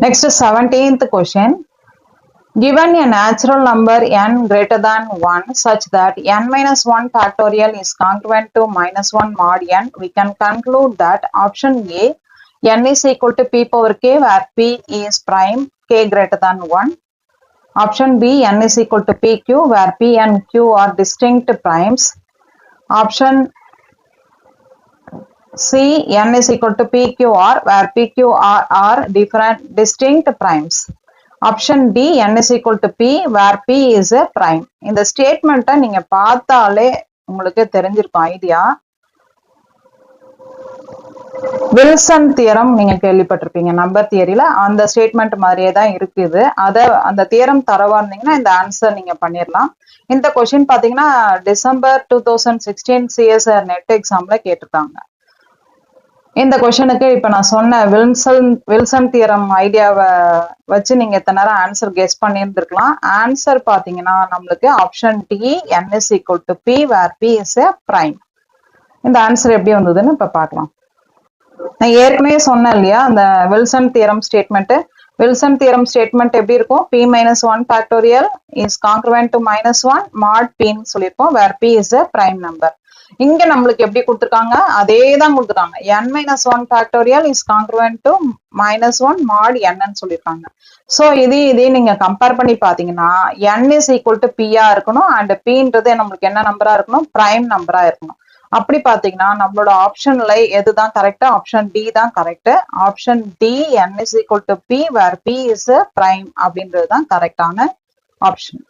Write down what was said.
Next, 17th question. Given a natural number n greater than 1 such that n minus 1 factorial is congruent to minus 1 mod n, we can conclude that option A, n is equal to p power k where p is prime k greater than 1. Option B, n is equal to pq where p and q are distinct primes. Option C, n is equal to pqr where pqr are distinct primes. Option D, n is equal to p where p is a prime. இந்த ஸ்டேட்மெண்ட்டை நீங்க பார்த்தாலே உங்களுக்கு தெரிஞ்சிருக்கும் idea. Wilson theorem நீங்க கேள்விப்பட்டிருப்பீங்க number தியரியில, அந்த statement மாதிரியே தான் இருக்குது. அந்த தியரம் தரவா இருந்தீங்கன்னா இந்த ஆன்சர் நீங்க பண்ணிடலாம். இந்த கொஸ்டின் பாத்தீங்கன்னா டிசம்பர் 2016 சிஎஸ்ஆர் நெட் எக்ஸாம்ல கேட்டிருக்காங்க. இந்த கொஸ்டினுக்கு இப்ப நான் சொன்ன வில்சன் தியரம் ஐடியாவை வச்சு நீங்க எத்தனை நேரம் ஆன்சர் கெஸ் பண்ணியிருந்திருக்கலாம். ஆன்சர் பாத்தீங்கன்னா நம்மளுக்கு option D, n is equal to p where p is a prime. இந்த ஆன்சர் எப்படி வந்ததுன்னு இப்ப பார்க்கலாம். நான் ஏற்கனவே சொன்னேன் இல்லையா அந்த Wilson theorem statement. Wilson theorem statement எப்படி இருக்கும்? p minus 1 factorial is congruent to minus 1 mod p ன்னு சொல்லியிருக்கோம் where p is a prime number. இங்க நம்மளுக்கு எப்படி கொடுத்துருக்காங்க? அதே தான் கொடுத்துருக்காங்க. n minus 1 factorial is congruent to minus 1 mod n ன்னு சொல்லியிருக்காங்க. ஸோ இதே நீங்க கம்பேர் பண்ணி பாத்தீங்கன்னா n is equal to p ஆ இருக்கணும் அண்ட் pன்றது நம்மளுக்கு என்ன நம்பரா இருக்கணும்? பிரைம் நம்பரா இருக்கணும். அப்படி பாத்தீங்கன்னா நம்மளோட ஆப்ஷன்ல எதுதான் கரெக்ட்? ஆப்ஷன் டி தான் correct. Option D, n is equal to p where p is a prime அப்படின்றது தான் கரெக்டான ஆப்ஷன்.